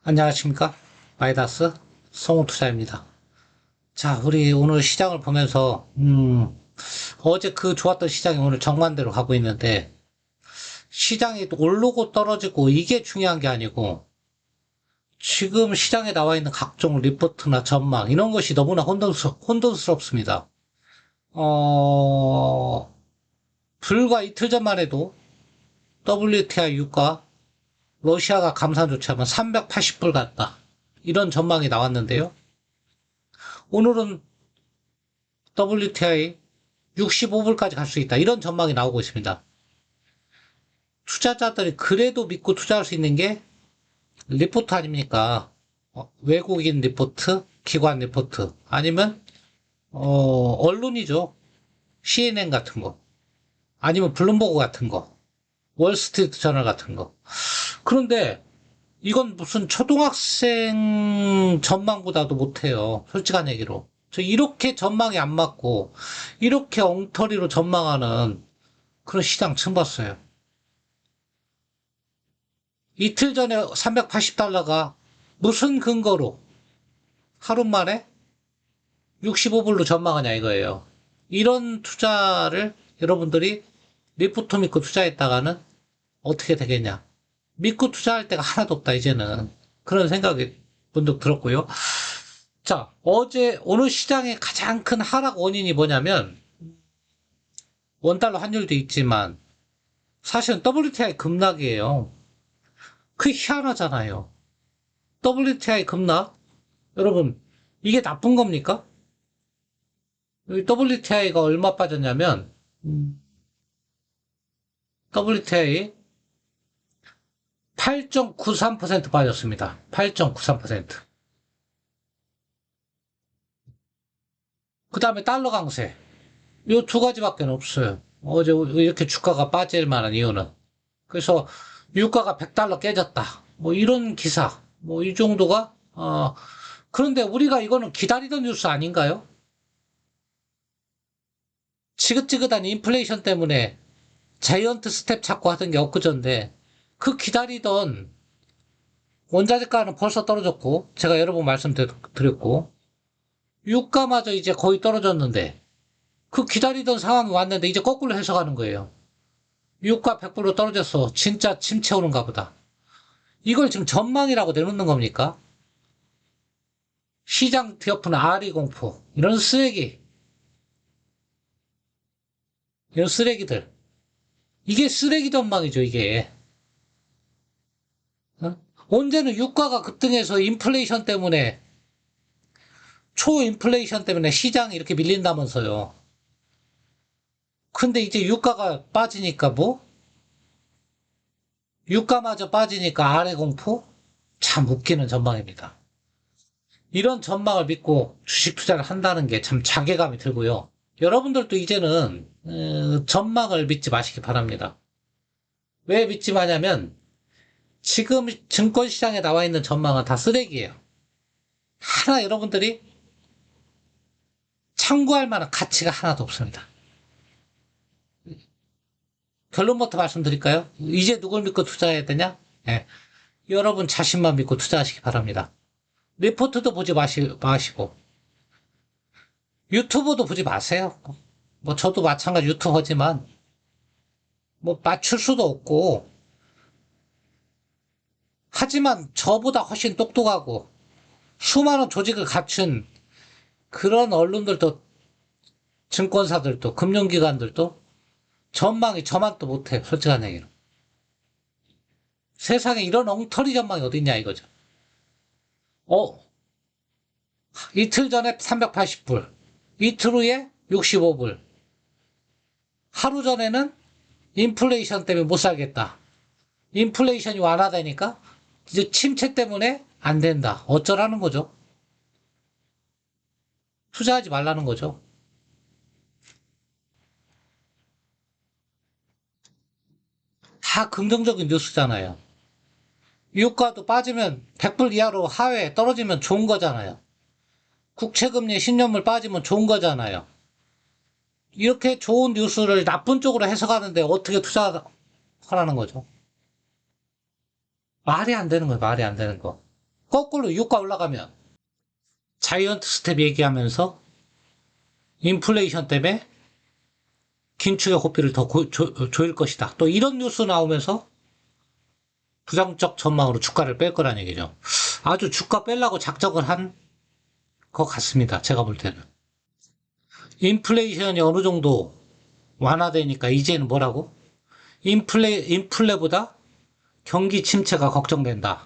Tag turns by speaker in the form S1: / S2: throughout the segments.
S1: 안녕하십니까? 마이다스 성우투자입니다. 자, 우리 오늘 시장을 보면서, 어제 그 좋았던 시장이 오늘 정반대로 가고 있는데, 시장이 오르고 떨어지고 이게 중요한 게 아니고, 지금 시장에 나와 있는 각종 리포트나 전망, 이런 것이 너무나 혼돈스럽습니다. 어, 불과 이틀 전만 해도 WTI 유가, 러시아가 감산 조치하면 380불 갔다. 이런 전망이 나왔는데요. 오늘은 WTI 65불까지 갈 수 있다. 이런 전망이 나오고 있습니다. 투자자들이 그래도 믿고 투자할 수 있는 게 리포트 아닙니까? 외국인 리포트, 기관 리포트, 아니면 언론이죠. CNN 같은 거, 아니면 블룸버그 같은 거, 월스트리트 저널 같은 거. 그런데 이건 무슨 초등학생 전망보다도 못해요. 솔직한 얘기로. 저 이렇게 전망이 안 맞고, 이렇게 엉터리로 전망하는 그런 시장 처음 봤어요. 이틀 전에 380달러가 무슨 근거로 하루 만에 65불로 전망하냐 이거예요. 이런 투자를 여러분들이 리포트 믿고 투자했다가는 어떻게 되겠냐. 믿고 투자할 데가 하나도 없다, 이제는. 그런 생각이 문득 들었고요. 자, 오늘 시장의 가장 큰 하락 원인이 뭐냐면, 원달러 환율도 있지만, 사실은 WTI 급락이에요. 그게 희한하잖아요. WTI 급락? 여러분, 이게 나쁜 겁니까? WTI가 얼마 빠졌냐면, WTI 8.93% 빠졌습니다. 8.93%. 그 다음에 달러 강세. 요 두 가지밖에 없어요. 어제 이렇게 주가가 빠질 만한 이유는. 그래서 유가가 100달러 깨졌다. 뭐 이런 기사. 뭐 이 정도가, 그런데 우리가 이거는 기다리던 뉴스 아닌가요? 지긋지긋한 인플레이션 때문에 자이언트 스텝 찾고 하던 게 엊그저인데, 그 기다리던 원자재가는 벌써 떨어졌고, 제가 여러 번 말씀드렸고, 유가마저 이제 거의 떨어졌는데, 그 기다리던 상황이 왔는데 이제 거꾸로 해석하는 거예요. 유가 100% 떨어졌어. 진짜 침체 오는가 보다. 이걸 지금 전망이라고 내놓는 겁니까? 시장 뒤엎은 아리 공포. 이런 쓰레기들. 이게 쓰레기 전망이죠, 이게. 어? 언제는 유가가 급등해서 초인플레이션 때문에 시장이 이렇게 밀린다면서요. 근데 이제 유가가 빠지니까 뭐? 유가마저 빠지니까 아래 공포? 참 웃기는 전망입니다. 이런 전망을 믿고 주식 투자를 한다는 게 참 자괴감이 들고요. 여러분들도 이제는 전망을 믿지 마시기 바랍니다. 왜 믿지 마냐면 지금 증권시장에 나와 있는 전망은 다 쓰레기예요. 하나 여러분들이 참고할 만한 가치가 하나도 없습니다. 결론부터 말씀드릴까요? 이제 누굴 믿고 투자해야 되냐? 네. 여러분 자신만 믿고 투자하시기 바랍니다. 리포트도 보지 마시고 유튜브도 보지 마세요. 뭐 저도 마찬가지 유튜버지만 뭐 맞출 수도 없고, 하지만 저보다 훨씬 똑똑하고 수많은 조직을 갖춘 그런 언론들도, 증권사들도, 금융기관들도 전망이 저만 또 못해요. 솔직한 얘기로. 세상에 이런 엉터리 전망이 어딨냐 이거죠. 어, 이틀 전에 380불, 이틀 후에 65불, 하루 전에는 인플레이션 때문에 못 살겠다. 인플레이션이 완화되니까 이제 침체 때문에 안 된다. 어쩌라는 거죠? 투자하지 말라는 거죠. 다 긍정적인 뉴스잖아요. 유가도 빠지면 100불 이하로 하회에 떨어지면 좋은 거잖아요. 국채금리 10년물 빠지면 좋은 거잖아요. 이렇게 좋은 뉴스를 나쁜 쪽으로 해석하는데 어떻게 투자하라는 거죠? 말이 안 되는 거예요. 말이 안 되는 거. 거꾸로 유가 올라가면 자이언트 스텝 얘기하면서 인플레이션 때문에 긴축의 고삐를 더 조일 것이다. 또 이런 뉴스 나오면서 부정적 전망으로 주가를 뺄 거란 얘기죠. 아주 주가 빼려고 작정을 한 것 같습니다. 제가 볼 때는. 인플레이션이 어느 정도 완화되니까 이제는 뭐라고? 인플레보다 경기 침체가 걱정된다.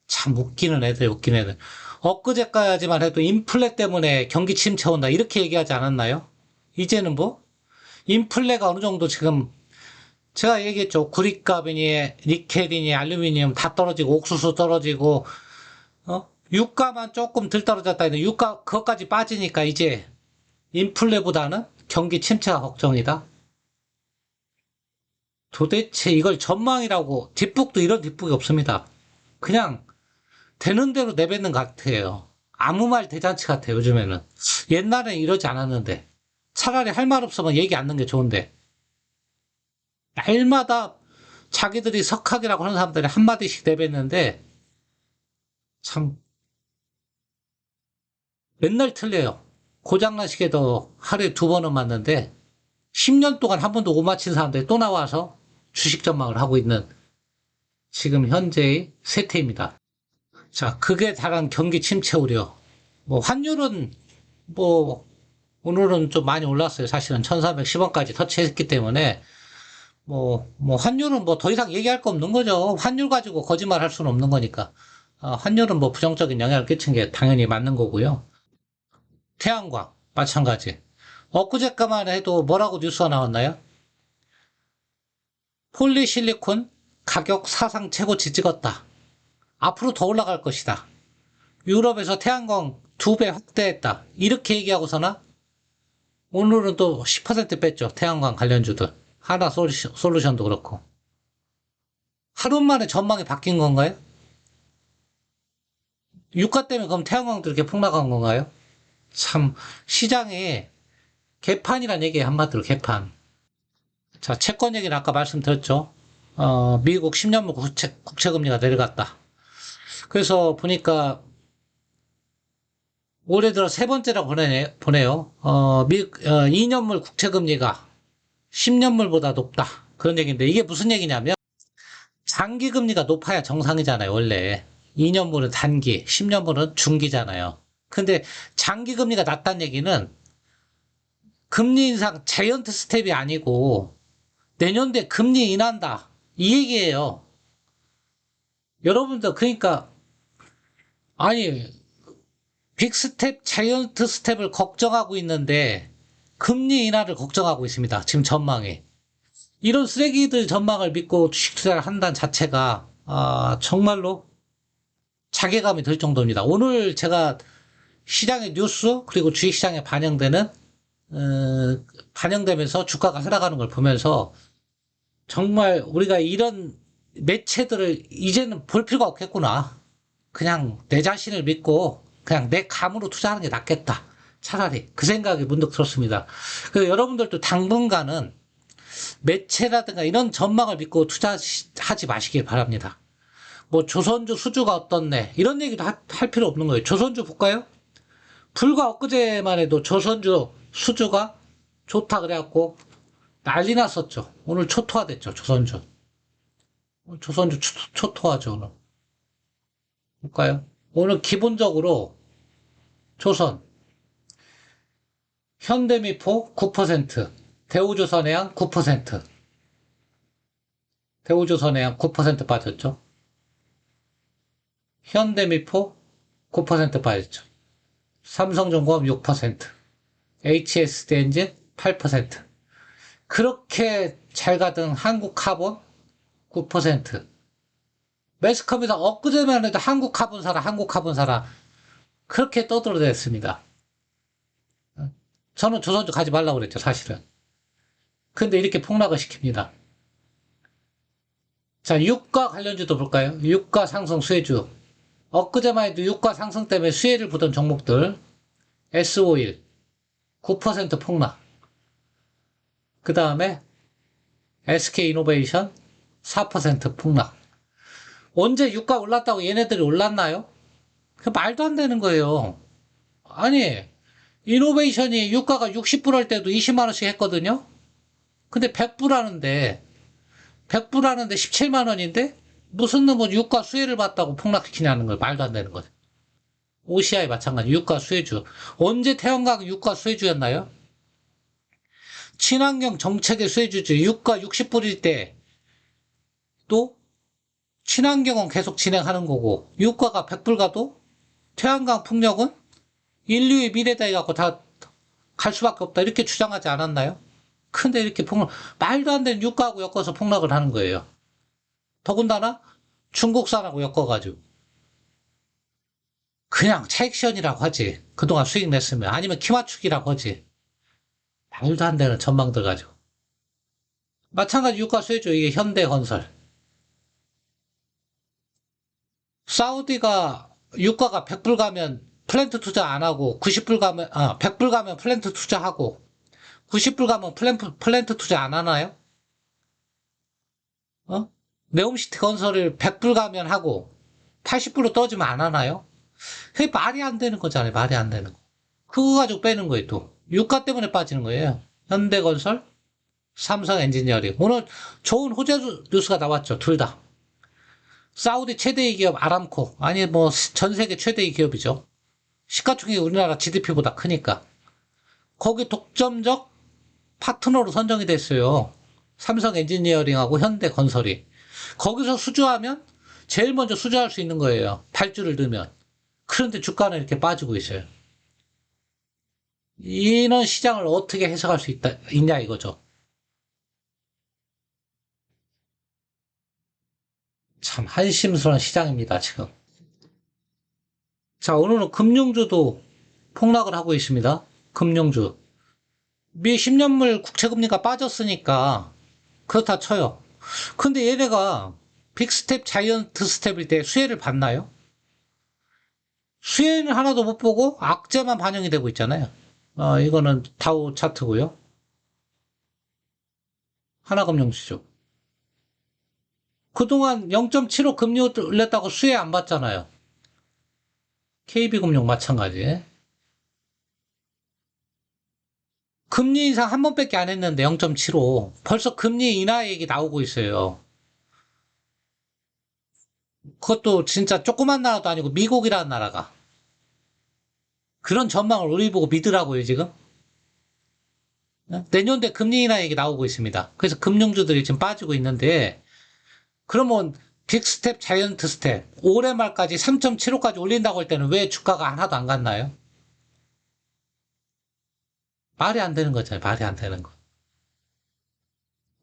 S1: 참 웃기는 애들, 웃기는 애들. 엊그제까지만 해도 인플레 때문에 경기 침체 온다. 이렇게 얘기하지 않았나요? 이제는 뭐? 인플레가 어느 정도 지금, 제가 얘기했죠. 구리값이니, 니켈이니, 알루미늄 다 떨어지고, 옥수수 떨어지고, 유가만 조금 덜 떨어졌다 했는데, 유가, 그것까지 빠지니까 이제 인플레보다는 경기 침체가 걱정이다. 도대체 이걸 전망이라고, 뒷북도 이런 뒷북이 없습니다. 그냥 되는 대로 내뱉는 것 같아요. 아무 말 대잔치 같아요, 요즘에는. 옛날엔 이러지 않았는데. 차라리 할 말 없으면 얘기 안 하는 게 좋은데. 날마다 자기들이 석학이라고 하는 사람들이 한마디씩 내뱉는데, 참, 맨날 틀려요. 고장난 시계도 하루에 2번은 맞는데, 10년 동안 한 번도 못 맞힌 사람들이 또 나와서 주식 전망을 하고 있는 지금 현재의 세태입니다. 자, 극에 달한 경기 침체 우려. 뭐, 환율은, 뭐, 오늘은 좀 많이 올랐어요. 사실은 1410원까지 터치했기 때문에, 환율은 뭐 더 이상 얘기할 거 없는 거죠. 환율 가지고 거짓말 할 수는 없는 거니까. 환율은 뭐 부정적인 영향을 끼친 게 당연히 맞는 거고요. 태양광, 마찬가지. 엊그제까만 해도 뭐라고 뉴스가 나왔나요? 폴리실리콘 가격 사상 최고치 찍었다. 앞으로 더 올라갈 것이다. 유럽에서 태양광 2배 확대했다. 이렇게 얘기하고서나 오늘은 또 10% 뺐죠. 태양광 관련주들. 하나 솔루션도 그렇고. 하루 만에 전망이 바뀐 건가요? 유가 때문에 그럼 태양광도 이렇게 폭락한 건가요? 참, 시장에 개판이란 얘기에 한마디로 개판. 자, 채권 얘기는 아까 말씀드렸죠. 미국 10년물 국채금리가 내려갔다. 그래서 보니까 올해 들어 세 번째라고 보네요. 2년물 국채금리가 10년물보다 높다. 그런 얘기인데 이게 무슨 얘기냐면 장기금리가 높아야 정상이잖아요, 원래. 2년물은 단기, 10년물은 중기잖아요. 근데 장기금리가 낮다는 얘기는 금리 인상 자이언트 스텝이 아니고 내년도에 금리 인한다. 이 얘기예요. 여러분들 그러니까 아니 빅스텝, 자이언트 스텝을 걱정하고 있는데 금리 인하를 걱정하고 있습니다. 지금 전망에. 이런 쓰레기들 전망을 믿고 주식 투자를 한다는 자체가 정말로 자괴감이 들 정도입니다. 오늘 제가 시장의 뉴스 그리고 주식시장에 반영되면서 주가가 하락하는 걸 보면서 정말 우리가 이런 매체들을 이제는 볼 필요가 없겠구나. 그냥 내 자신을 믿고 그냥 내 감으로 투자하는 게 낫겠다. 차라리 그 생각이 문득 들었습니다. 그래서 여러분들도 당분간은 매체라든가 이런 전망을 믿고 투자하지 마시길 바랍니다. 뭐 조선주 수주가 어떻네 이런 얘기도 할 필요 없는 거예요. 조선주 볼까요? 불과 엊그제만 해도 조선주 수주가 좋다 그래갖고 난리 났었죠. 오늘 초토화됐죠. 조선주. 조선주 초토화죠. 오늘. 볼까요? 오늘 기본적으로 조선 현대미포 9%, 대우조선해양 9%, 대우조선해양 9% 빠졌죠. 현대미포 9% 빠졌죠. 삼성전공업 6%, HS대엔진 8%. 그렇게 잘 가던 한국카본 9%. 매스컴에서 엊그제만 해도 한국카본 사라 그렇게 떠들어댔습니다. 저는 조선주 가지 말라고 그랬죠, 사실은. 근데 이렇게 폭락을 시킵니다. 자, 유가 관련주도 볼까요? 유가 상승 수혜주. 엊그제만 해도 유가 상승 때문에 수혜를 보던 종목들. S51 9% 폭락. 그 다음에 SK이노베이션 4% 폭락. 언제 유가 올랐다고 얘네들이 올랐나요? 그 말도 안 되는 거예요. 아니, 이노베이션이 유가가 60불 할 때도 20만 원씩 했거든요. 근데 100불 하는데 100불 하는데 17만 원인데 무슨 놈은 유가 수혜를 받다고 폭락시키냐는 거예요. 말도 안 되는 거죠. OCI 마찬가지 유가 수혜주. 언제 태양광 유가 수혜주였나요? 친환경 정책의 수혜주죠. 유가 60불일 때 또 친환경은 계속 진행하는 거고 유가가 100불 가도 태양광 풍력은 인류의 미래다 해갖고 다 갈 수밖에 없다 이렇게 주장하지 않았나요? 근데 이렇게 폭락 말도 안 되는 유가하고 엮어서 폭락을 하는 거예요. 더군다나 중국산하고 엮어가지고 그냥 차익시현이라고 하지. 그동안 수익 냈으면 아니면 키맞추기라고 하지. 말도 안 되는 전망들 가지고. 마찬가지 유가 수혜주 이게 현대건설. 사우디가 유가가 100불 가면 플랜트 투자 안 하고 90불 가면 100불 가면 플랜트 투자하고 90불 가면 플랜트 투자 안 하나요? 어? 네옴시티 건설을 100불 가면 하고 80불로 떠지면 안 하나요? 그게 말이 안 되는 거잖아요. 말이 안 되는 거. 그거 가지고 빼는 거예요, 또. 유가 때문에 빠지는 거예요. 현대건설, 삼성 엔지니어링. 오늘 좋은 호재 뉴스가 나왔죠. 둘 다. 사우디 최대의 기업 아람코. 아니, 뭐, 전 세계 최대의 기업이죠. 시가총액이 우리나라 GDP보다 크니까. 거기 독점적 파트너로 선정이 됐어요. 삼성 엔지니어링하고 현대건설이. 거기서 수주하면 제일 먼저 수주할 수 있는 거예요. 발주를 넣으면. 그런데 주가는 이렇게 빠지고 있어요. 이런 시장을 어떻게 해석할 수 있냐 이거죠. 참 한심스러운 시장입니다, 지금. 자, 오늘은 금융주도 폭락을 하고 있습니다. 금융주. 미 10년물 국채금리가 빠졌으니까 그렇다 쳐요. 근데 얘네가 빅스텝, 자이언트 스텝일 때 수혜를 받나요? 수혜는 하나도 못 보고 악재만 반영이 되고 있잖아요. 이거는 다우 차트고요. 하나금융지주. 그동안 0.75 금리 올렸다고 수혜 안 받잖아요. KB금융 마찬가지. 금리 인상 한 번밖에 안 했는데 0.75. 벌써 금리 인하 얘기 나오고 있어요. 그것도 진짜 조그만 나라도 아니고 미국이라는 나라가. 그런 전망을 우리 보고 믿으라고요, 지금? 내년도에 금리 인하 얘기 나오고 있습니다. 그래서 금융주들이 지금 빠지고 있는데, 그러면 빅스텝, 자이언트 스텝, 올해 말까지 3.75까지 올린다고 할 때는 왜 주가가 하나도 안 갔나요? 말이 안 되는 거잖아요. 말이 안 되는 거.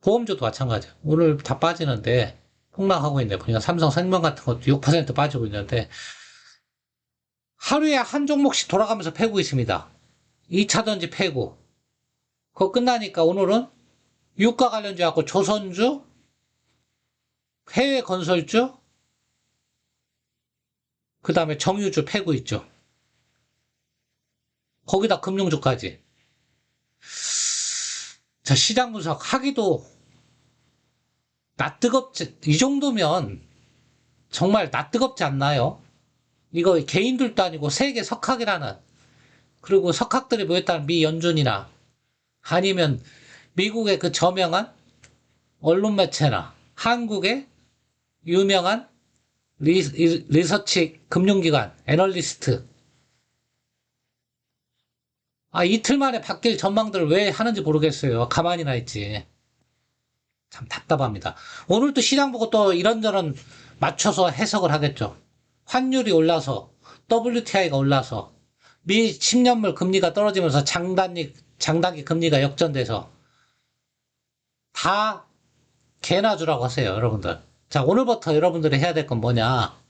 S1: 보험주도 마찬가지예요. 오늘 다 빠지는데 폭락하고 있는데 보니까 삼성생명 같은 것도 6% 빠지고 있는데 하루에 한 종목씩 돌아가면서 패고 있습니다. 2차전지 패고 그거 끝나니까 오늘은 유가 관련주 하고 조선주, 해외 건설주, 그 다음에 정유주 패고 있죠. 거기다 금융주까지. 자, 시장 분석 하기도 낯뜨겁지, 이 정도면 정말 낯뜨겁지 않나요? 이거 개인들도 아니고 세계 석학이라는, 그리고 석학들이 모였다는 미 연준이나 아니면 미국의 그 저명한 언론 매체나 한국의 유명한 리서치 금융기관, 애널리스트. 이틀 만에 바뀔 전망들을 왜 하는지 모르겠어요. 가만히나 있지. 참 답답합니다. 오늘도 시장 보고 또 이런저런 맞춰서 해석을 하겠죠. 환율이 올라서, WTI가 올라서, 미 10년물 금리가 떨어지면서 장단기 금리가 역전돼서 다 개나 주라고 하세요, 여러분들. 자, 오늘부터 여러분들이 해야 될 건 뭐냐.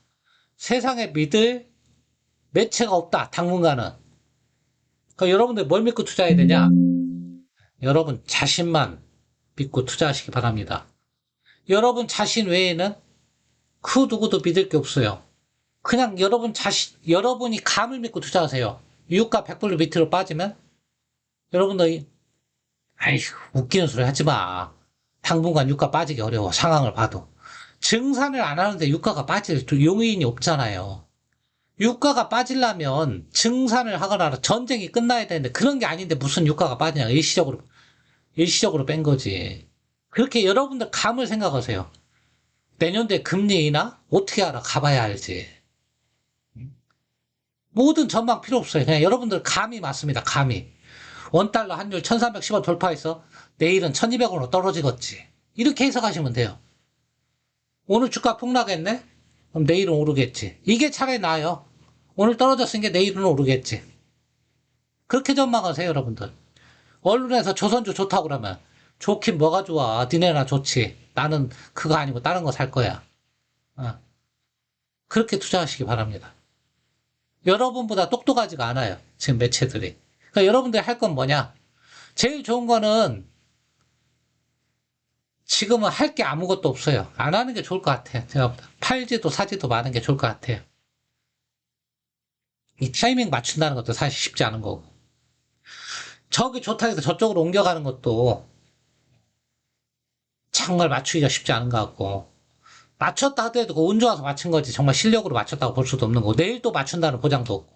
S1: 세상에 믿을 매체가 없다, 당분간은. 그러니까 여러분들 뭘 믿고 투자해야 되냐? 여러분 자신만 믿고 투자하시기 바랍니다. 여러분 자신 외에는 그 누구도 믿을 게 없어요. 그냥 여러분이 감을 믿고 투자하세요. 유가 100불 밑으로 빠지면 여러분들 아이고 웃기는 소리 하지 마. 당분간 유가 빠지기 어려워. 상황을 봐도. 증산을 안 하는데 유가가 빠질 요인이 없잖아요. 유가가 빠지려면 증산을 하거나 전쟁이 끝나야 되는데 그런 게 아닌데 무슨 유가가 빠지냐. 일시적으로 뺀 거지. 그렇게 여러분들 감을 생각하세요. 내년도에 금리 인하? 어떻게 알아? 가봐야 알지. 모든 전망 필요 없어요. 그냥 여러분들 감이 맞습니다. 감이. 원달러 환율 1310원 돌파해서 내일은 1200원으로 떨어지겠지. 이렇게 해석하시면 돼요. 오늘 주가 폭락했네? 그럼 내일은 오르겠지. 이게 차라리 나아요. 오늘 떨어졌으니까 내일은 오르겠지. 그렇게 전망하세요, 여러분들. 언론에서 조선주 좋다고 그러면 좋긴 뭐가 좋아. 니네나 좋지. 나는 그거 아니고 다른 거 살 거야. 어. 그렇게 투자하시기 바랍니다. 여러분보다 똑똑하지가 않아요. 지금 매체들이. 그러니까 여러분들이 할 건 뭐냐? 제일 좋은 거는 지금은 할 게 아무것도 없어요. 안 하는 게 좋을 것 같아요. 제가 보다. 팔지도 사지도 마는 게 좋을 것 같아요. 이 타이밍 맞춘다는 것도 사실 쉽지 않은 거고. 저기 좋다 해서 저쪽으로 옮겨가는 것도 정말 맞추기가 쉽지 않은 것 같고. 맞췄다 하더라도 그 운 좋아서 맞춘 거지. 정말 실력으로 맞췄다고 볼 수도 없는 거고. 내일 또 맞춘다는 보장도 없고.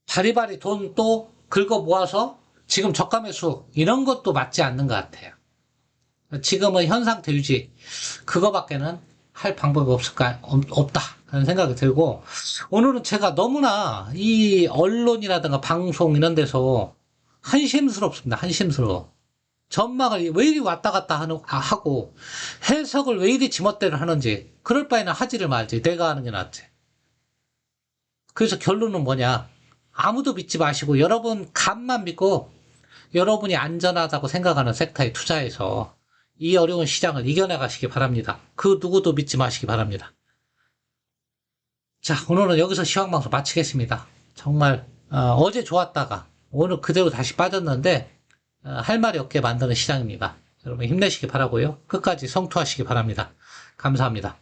S1: 바리바리 돈 또 긁어 모아서 지금 저가 매수 이런 것도 맞지 않는 것 같아요. 지금은 현 상태 유지 그거밖에는 할 방법이 없다 하는 생각이 들고 오늘은 제가 너무나 이 언론이라든가 방송 이런 데서 한심스럽습니다. 한심스러워. 전망을 왜 이리 왔다 갔다 하고 해석을 왜 이리 지멋대로 하는지 그럴 바에는 하지를 말지. 내가 하는 게 낫지. 그래서 결론은 뭐냐. 아무도 믿지 마시고 여러분 감만 믿고 여러분이 안전하다고 생각하는 섹터에 투자해서 이 어려운 시장을 이겨나가시기 바랍니다. 그 누구도 믿지 마시기 바랍니다. 자, 오늘은 여기서 시황방송 마치겠습니다. 정말 어제 좋았다가 오늘 그대로 다시 빠졌는데 할 말이 없게 만드는 시장입니다. 여러분 힘내시기 바라고요. 끝까지 성투하시기 바랍니다. 감사합니다.